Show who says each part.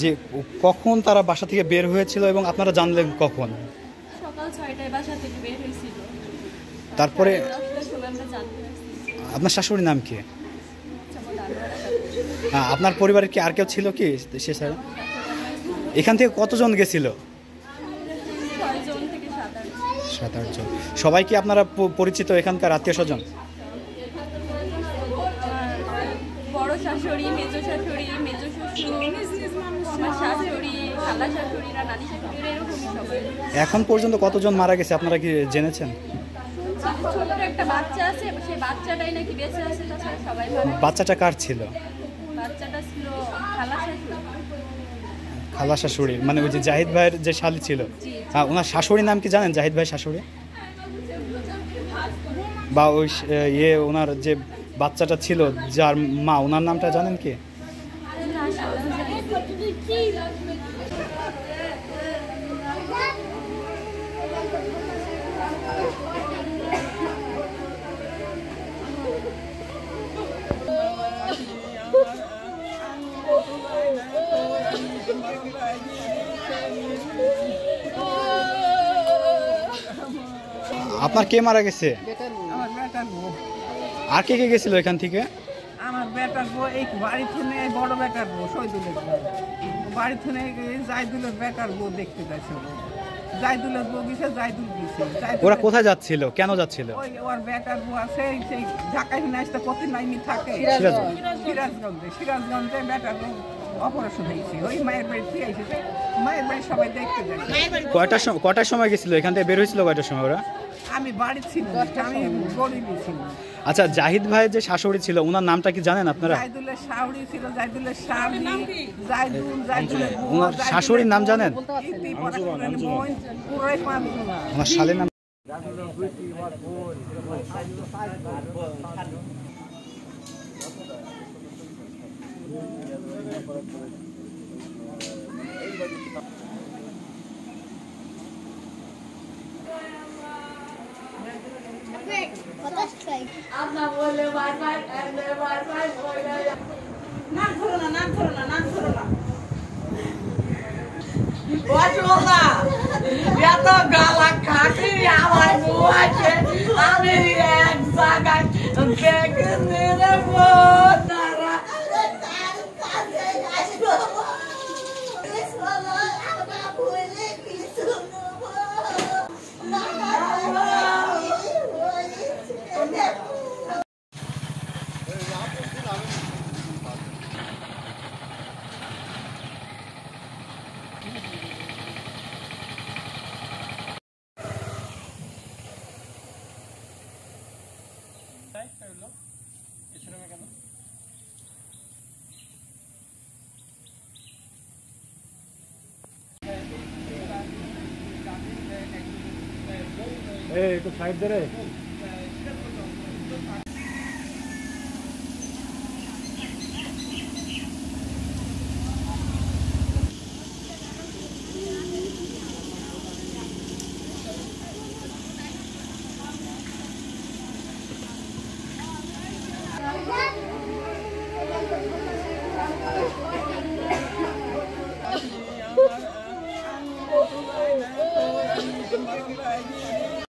Speaker 1: যে কখন তারা বাসা থেকে বের হয়েছিল এবং আপনারা জানলেন কখন?
Speaker 2: সকাল 6টায় বাসা থেকে বের হয়েছিল।
Speaker 1: তারপরে
Speaker 2: 10টার সময় আমরা জানতে পারছি।
Speaker 1: আপনার শাশুড়ির নাম কি?
Speaker 2: যেমন আনোয়ারা খাতুন।
Speaker 1: আপনার পরিবারের কি আর কেউ ছিল কি সে ছাড়া? এখান থেকে কতজন গেছিল?
Speaker 2: 6 জন থেকে 7-8 জন।
Speaker 1: 7-8 জন। সবাই কি আপনারা পরিচিত এখানকার আত্মীয় স্বজন?
Speaker 2: আমার বড় শাশুড়ি, মেজো শাশুড়ি, মেজো শ্বশুর, আমার শাশুড়ি, খালা শাশুড়িরা, নানি শাশুড়িরা এরকমই সবাই।
Speaker 1: এখন পর্যন্ত কতজন মারা গেছে আপনারা কি জেনেছেন?
Speaker 2: ছোট্ট একটা বাচ্চা আছে, সেই বাচ্চাটাই নাকি বেঁচে আছে, তাছাড়া সবাই মারা গেছে।
Speaker 1: বাচ্চাটা কার ছিল?
Speaker 2: বাচ্চাটা ছিল খালা শাশুড়ি।
Speaker 1: খালা শাশুড়ি, মানে ওই যে জাহিদ ভাইয়ের যে শালি ছিল। ওনার শাশুড়ির নাম কি জানেন? জাহিদ ভাই শাশুড়ি বা ওই ওনার যে বাচ্চাটা ছিল যার মা, ওনার নামটা জানেন কি? আপনার কে মারা গেছে?
Speaker 3: আমার বেটার বউ।
Speaker 1: আর কে কে গেছিল এখান থেকে?
Speaker 3: আমার বেটার বউ এই বাড়ি থেকে বড় বেটার বউ শহীদুলের বউ। বাড়ি থেকে জাইদুলের বেটার বউ দেখতে যাচ্ছে। জাইদুলের বউ গেছে, জাইদুল গেছে।
Speaker 1: ওরা কোথায় যাচ্ছিল, কেন যাচ্ছিল?
Speaker 3: ওই ওর বেটার বউ আছে সেই ঢাকায় নিয়ে আসতে প্রতি নাইমি থাকে সিরাজগঞ্জে বেটার বউ অপারেশন হয়েছে। ওই মায়ের বাড়ি ফিরে এসেছে, মায়ের বাড়ি সবাই দেখতে যায়।
Speaker 1: কয়টার সময় গেছিল এখান থেকে বের হয়েছিল? কয়টার সময় ওরা?
Speaker 3: আমি বাড়ি ছিল, আমি গরিবই ছিলাম।
Speaker 1: আচ্ছা, জাহিদ ভাইয়ের যে শাশুড়ি ছিল ওনার নামটা কি জানেন আপনারা?
Speaker 3: জাইদুলের শাশুড়ি ছিল, জাইদুলের শালি, জাইদুলের বউ।
Speaker 1: ওনার শাশুড়ির নাম জানেন?
Speaker 3: পুরাই 5 জন।
Speaker 1: ওনার শালের নাম? একটু সাইড ধরে